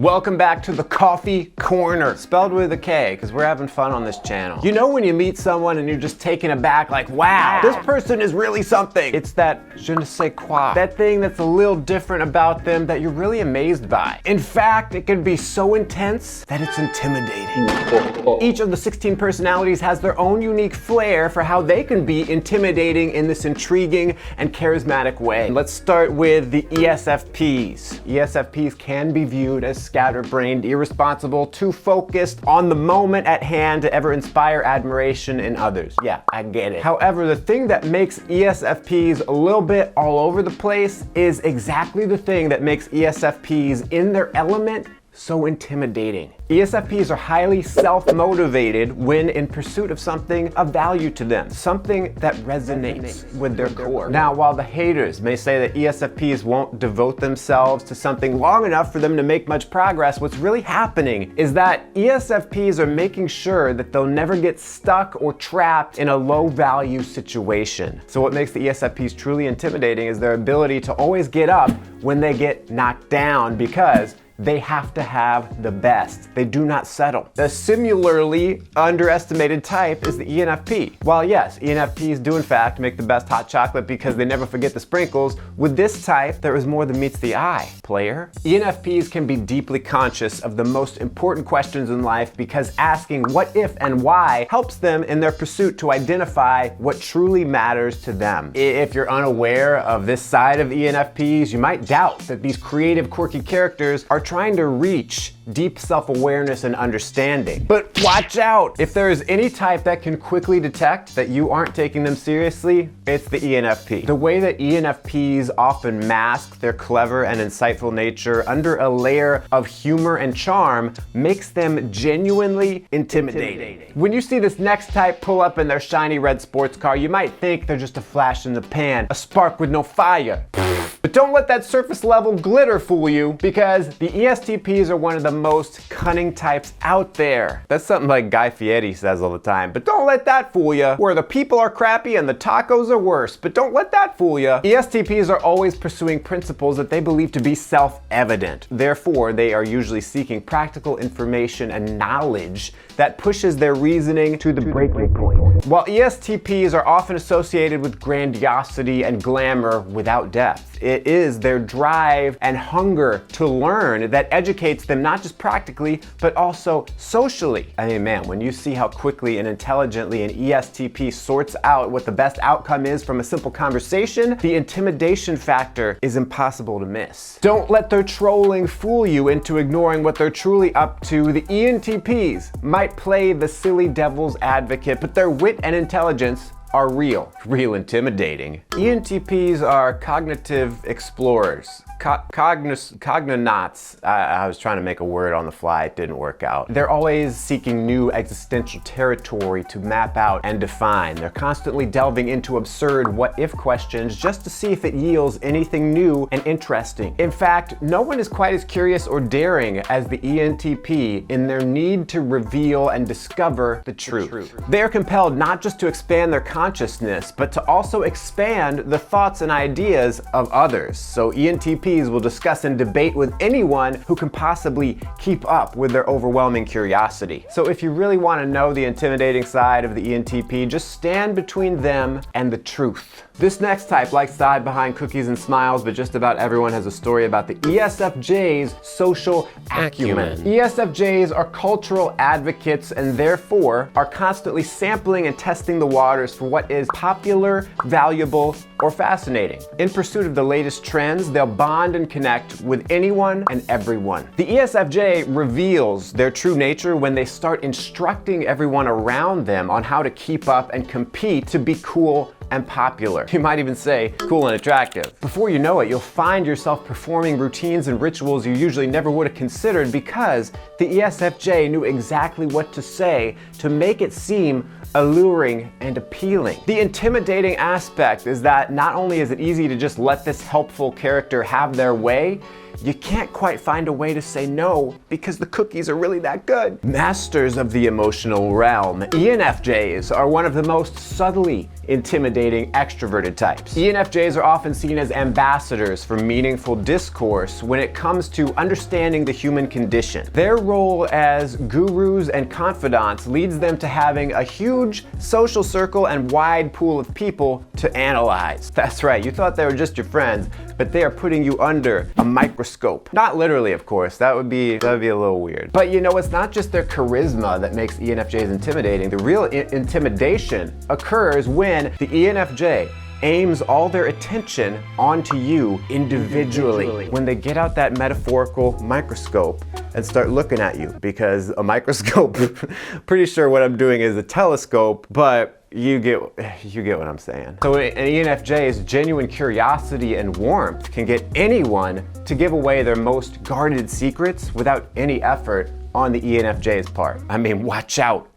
Welcome back to the Coffee Corner, spelled with a K, because we're having fun on this channel. You know when you meet someone and you're just taken aback, like, wow, this person is really something. It's that je ne sais quoi, that thing that's a little different about them that you're really amazed by. In fact, it can be so intense that it's intimidating. Each of the 16 personalities has their own unique flair for how they can be intimidating in this intriguing and charismatic way. Let's start with the ESFPs. ESFPs can be viewed as scatterbrained, irresponsible, too focused on the moment at hand to ever inspire admiration in others. Yeah, I get it. However, the thing that makes ESFPs a little bit all over the place is exactly the thing that makes ESFPs in their element so intimidating. ESFPs are highly self-motivated when in pursuit of something of value to them, something that resonates with their core. Now, while the haters may say that ESFPs won't devote themselves to something long enough for them to make much progress, what's really happening is that ESFPs are making sure that they'll never get stuck or trapped in a low-value situation. So what makes the ESFPs truly intimidating is their ability to always get up when they get knocked down, because they have to have the best. They do not settle. A similarly underestimated type is the ENFP. While yes, ENFPs do in fact make the best hot chocolate because they never forget the sprinkles, with this type, there is more than meets the eye, player. ENFPs can be deeply conscious of the most important questions in life because asking what if and why helps them in their pursuit to identify what truly matters to them. If you're unaware of this side of ENFPs, you might doubt that these creative, quirky characters are trying to reach deep self-awareness and understanding. But watch out! If there is any type that can quickly detect that you aren't taking them seriously, it's the ENFP. The way that ENFPs often mask their clever and insightful nature under a layer of humor and charm makes them genuinely intimidating. When you see this next type pull up in their shiny red sports car, you might think they're just a flash in the pan, a spark with no fire. But don't let that surface level glitter fool you, because the ESTPs are one of the most cunning types out there. That's something like Guy Fieri says all the time, but don't let that fool you. Where the people are crappy and the tacos are worse, but don't let that fool you. ESTPs are always pursuing principles that they believe to be self-evident. Therefore, they are usually seeking practical information and knowledge that pushes their reasoning to the breaking point. While ESTPs are often associated with grandiosity and glamour without depth, it is their drive and hunger to learn that educates them not just practically, but also socially. I mean, man, when you see how quickly and intelligently an ESTP sorts out what the best outcome is from a simple conversation, the intimidation factor is impossible to miss. Don't let their trolling fool you into ignoring what they're truly up to. The ENTPs might play the silly devil's advocate, but their wit and intelligence are real intimidating. ENTPs are cognitive explorers. Cognonauts. I was trying to make a word on the fly, it didn't work out. They're always seeking new existential territory to map out and define. They're constantly delving into absurd what-if questions just to see if it yields anything new and interesting. In fact, no one is quite as curious or daring as the ENTP in their need to reveal and discover the truth. They are compelled not just to expand their consciousness, but to also expand the thoughts and ideas of others. So ENTPs will discuss and debate with anyone who can possibly keep up with their overwhelming curiosity. So if you really want to know the intimidating side of the ENTP, just stand between them and the truth. This next type likes to hide behind cookies and smiles, but just about everyone has a story about the ESFJ's social acumen. ESFJs are cultural advocates and therefore are constantly sampling and testing the waters for what is popular, valuable, or fascinating. In pursuit of the latest trends, they'll bond and connect with anyone and everyone. The ESFJ reveals their true nature when they start instructing everyone around them on how to keep up and compete to be cool and popular. You might even say cool and attractive. Before you know it, you'll find yourself performing routines and rituals you usually never would have considered because the ESFJ knew exactly what to say to make it seem alluring and appealing. The intimidating aspect is that not only is it easy to just let this helpful character have their way, you can't quite find a way to say no because the cookies are really that good. Masters of the emotional realm, ENFJs are one of the most subtly intimidating extroverted types. ENFJs are often seen as ambassadors for meaningful discourse when it comes to understanding the human condition. Their role as gurus and confidants leads them to having a huge social circle and wide pool of people to analyze. That's right, you thought they were just your friends, but they are putting you under a microscope. Not literally, of course, that would be a little weird. But you know, it's not just their charisma that makes ENFJs intimidating. The real intimidation occurs when the ENFJ aims all their attention onto you individually. When they get out that metaphorical microscope and start looking at you, because a microscope, pretty sure what I'm doing is a telescope, but you get what I'm saying. So an ENFJ's genuine curiosity and warmth can get anyone to give away their most guarded secrets without any effort on the ENFJ's part. I mean, watch out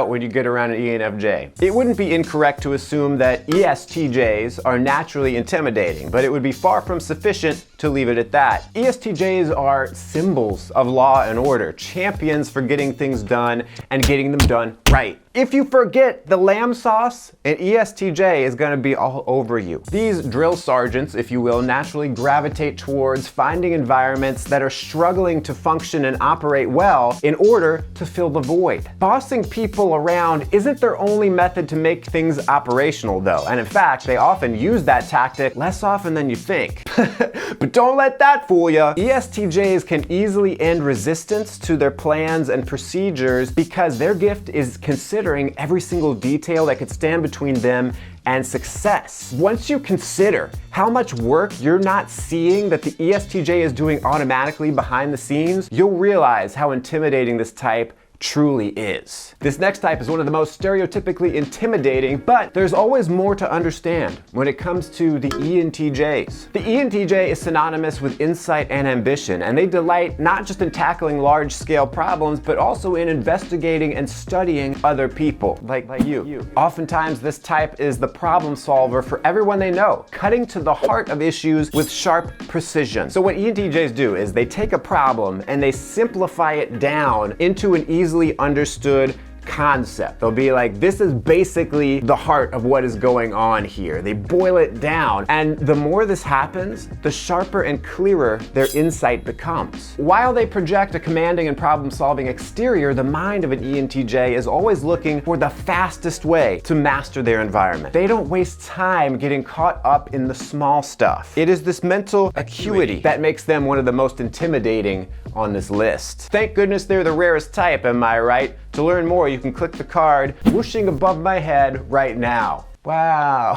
when you get around an ENFJ. It wouldn't be incorrect to assume that ESTJs are naturally intimidating, but it would be far from sufficient to leave it at that. ESTJs are symbols of law and order, champions for getting things done and getting them done right. If you forget the lamb sauce, an ESTJ is going to be all over you. These drill sergeants, if you will, naturally gravitate towards finding environments that are struggling to function and operate well in order to fill the void. Bossing people around isn't their only method to make things operational, though, and in fact, they often use that tactic less often than you think. But don't let that fool you. ESTJs can easily end resistance to their plans and procedures because their gift is considering every single detail that could stand between them and success. Once you consider how much work you're not seeing that the ESTJ is doing automatically behind the scenes, you'll realize how intimidating this type truly is. This next type is one of the most stereotypically intimidating, but there's always more to understand when it comes to the ENTJs. The ENTJ is synonymous with insight and ambition, and they delight not just in tackling large-scale problems, but also in investigating and studying other people, like you. Oftentimes, this type is the problem solver for everyone they know, cutting to the heart of issues with sharp precision. So what ENTJs do is they take a problem and they simplify it down into an easily understood concept. They'll be like, this is basically the heart of what is going on here. They boil it down, and the more this happens, the sharper and clearer their insight becomes. While they project a commanding and problem-solving exterior, the mind of an ENTJ is always looking for the fastest way to master their environment. They don't waste time getting caught up in the small stuff. It is this mental acuity that makes them one of the most intimidating on this list. Thank goodness they're the rarest type, am I right? To learn more, you can click the card whooshing above my head right now. Wow.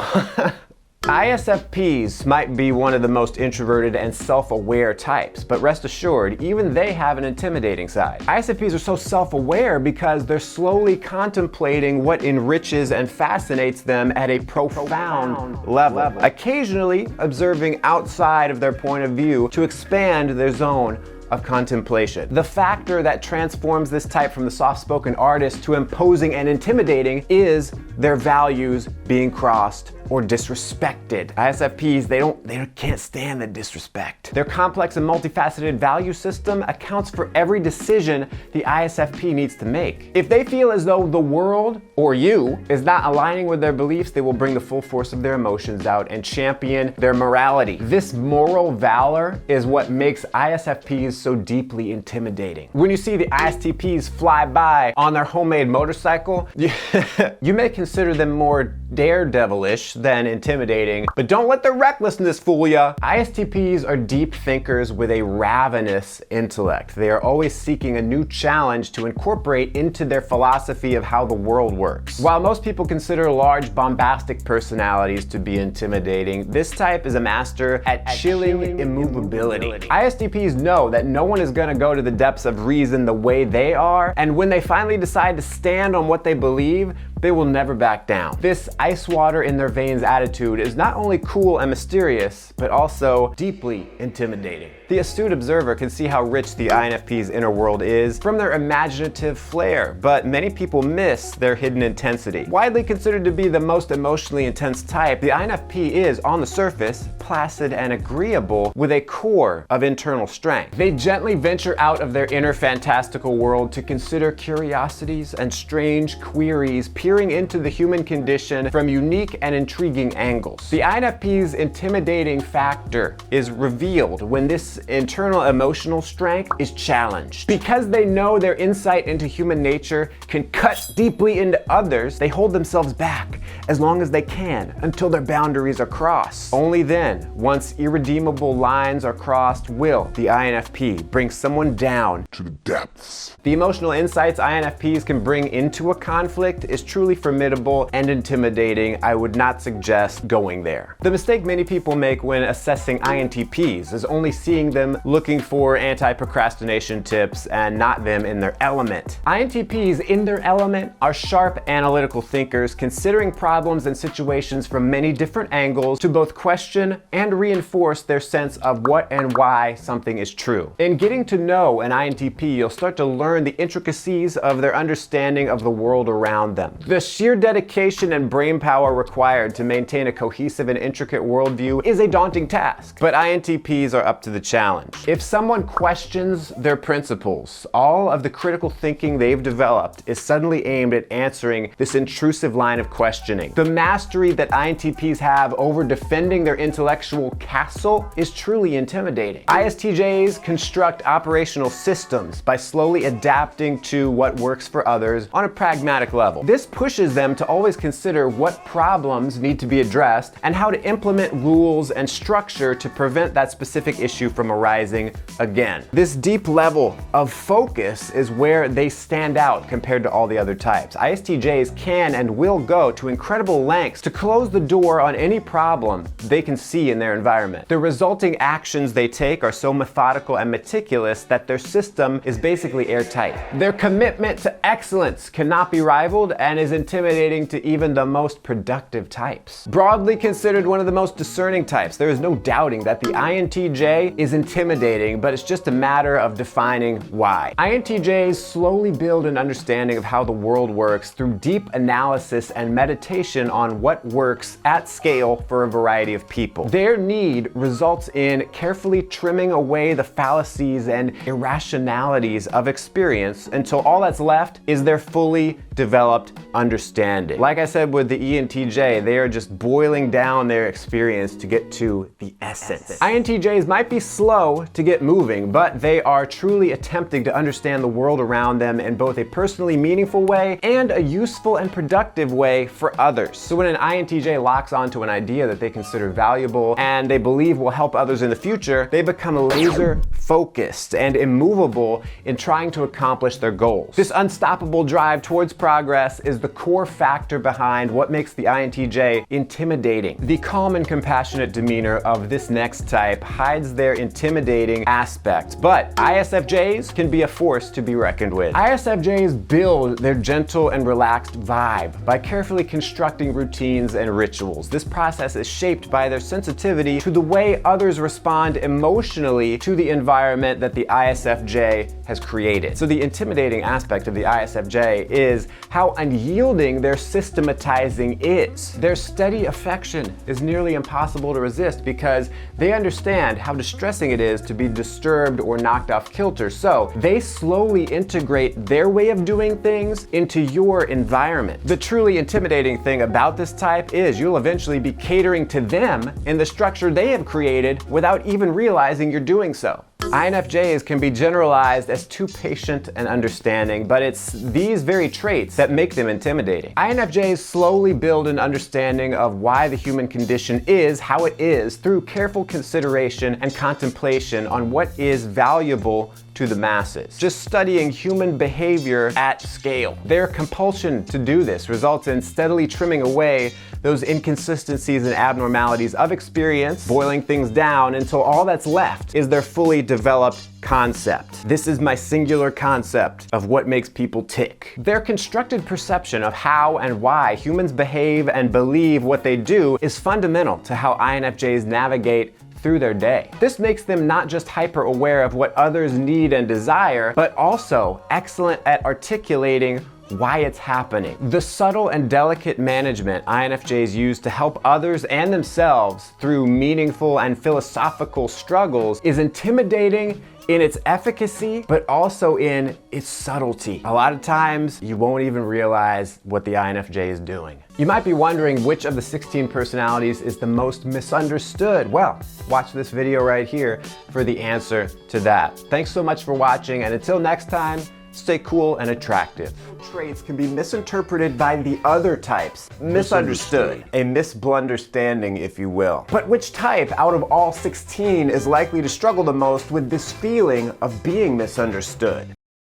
ISFPs might be one of the most introverted and self-aware types, but rest assured, even they have an intimidating side. ISFPs are so self-aware because they're slowly contemplating what enriches and fascinates them at a profound level, occasionally observing outside of their point of view to expand their zone of contemplation. The factor that transforms this type from the soft-spoken artist to imposing and intimidating is their values being crossed or disrespected. ISFPs, they can't stand the disrespect. Their complex and multifaceted value system accounts for every decision the ISFP needs to make. If they feel as though the world, or you, is not aligning with their beliefs, they will bring the full force of their emotions out and champion their morality. This moral valor is what makes ISFPs so deeply intimidating. When you see the ISTPs fly by on their homemade motorcycle, you may consider them more daredevilish than intimidating, but don't let their recklessness fool ya. ISTPs are deep thinkers with a ravenous intellect. They are always seeking a new challenge to incorporate into their philosophy of how the world works. While most people consider large, bombastic personalities to be intimidating, this type is a master at chilling immovability. ISTPs know that no one is gonna go to the depths of reason the way they are, and when they finally decide to stand on what they believe, they will never back down. This ice water in their veins attitude is not only cool and mysterious, but also deeply intimidating. The astute observer can see how rich the INFP's inner world is from their imaginative flair, but many people miss their hidden intensity. Widely considered to be the most emotionally intense type, the INFP is, on the surface, placid and agreeable with a core of internal strength. They gently venture out of their inner fantastical world to consider curiosities and strange queries, peering into the human condition from unique and intriguing angles. The INFP's intimidating factor is revealed when this internal emotional strength is challenged. Because they know their insight into human nature can cut deeply into others, they hold themselves back as long as they can until their boundaries are crossed. Only then, once irredeemable lines are crossed, will the INFP bring someone down to the depths. The emotional insights INFPs can bring into a conflict is truly formidable and intimidating. I would not suggest going there. The mistake many people make when assessing INTPs is only seeing them looking for anti-procrastination tips and not them in their element. INTPs in their element are sharp analytical thinkers, considering problems and situations from many different angles to both question and reinforce their sense of what and why something is true. In getting to know an INTP, you'll start to learn the intricacies of their understanding of the world around them. The sheer dedication and brainpower required to maintain a cohesive and intricate worldview is a daunting task, but INTPs are up to the challenge. If someone questions their principles, all of the critical thinking they've developed is suddenly aimed at answering this intrusive line of questioning. The mastery that INTPs have over defending their intellectual castle is truly intimidating. ISTJs construct operational systems by slowly adapting to what works for others on a pragmatic level. This pushes them to always consider what problems need to be addressed and how to implement rules and structure to prevent that specific issue from arising again. This deep level of focus is where they stand out compared to all the other types. ISTJs can and will go to incredible lengths to close the door on any problem they can see in their environment. The resulting actions they take are so methodical and meticulous that their system is basically airtight. Their commitment to excellence cannot be rivaled and is intimidating to even the most productive types. Broadly considered one of the most discerning types, there is no doubting that the INTJ is intimidating, but it's just a matter of defining why. INTJs slowly build an understanding of how the world works through deep analysis and meditation on what works at scale for a variety of people. Their need results in carefully trimming away the fallacies and irrationalities of experience until all that's left is their fully developed understanding. Like I said with the ENTJ, they are just boiling down their experience to get to the essence. INTJs might be slow to get moving, but they are truly attempting to understand the world around them in both a personally meaningful way and a useful and productive way for others. So when an INTJ locks onto an idea that they consider valuable and they believe will help others in the future, they become laser focused and immovable in trying to accomplish their goals. This unstoppable drive towards progress is the core factor behind what makes the INTJ intimidating. The calm and compassionate demeanor of this next type hides their intimidating aspect, but ISFJs can be a force to be reckoned with. ISFJs build their gentle and relaxed vibe by carefully constructing routines and rituals. This process is shaped by their sensitivity to the way others respond emotionally to the environment that the ISFJ has created. So the intimidating aspect of the ISFJ is how unyielding their systematizing is. Their steady affection is nearly impossible to resist because they understand how distressing it is to be disturbed or knocked off kilter. So they slowly integrate their way of doing things into your environment. The truly intimidating thing about this type is you'll eventually be catering to them in the structure they have created without even realizing you're doing so. INFJs can be generalized as too patient and understanding, but it's these very traits that make them intimidating. INFJs slowly build an understanding of why the human condition is how it is through careful consideration and contemplation on what is valuable to the masses. Just studying human behavior at scale. Their compulsion to do this results in steadily trimming away those inconsistencies and abnormalities of experience, boiling things down until all that's left is their fully developed concept. This is my singular concept of what makes people tick. Their constructed perception of how and why humans behave and believe what they do is fundamental to how INFJs navigate through their day. This makes them not just hyper aware of what others need and desire, but also excellent at articulating why it's happening. The subtle and delicate management INFJs use to help others and themselves through meaningful and philosophical struggles is intimidating in its efficacy, but also in its subtlety. A lot of times, you won't even realize what the INFJ is doing. You might be wondering which of the 16 personalities is the most misunderstood. Well, watch this video right here for the answer to that. Thanks so much for watching, and until next time, stay cool and attractive. Traits can be misinterpreted by the other types. Misunderstood. A misblunderstanding, if you will. But which type out of all 16 is likely to struggle the most with this feeling of being misunderstood?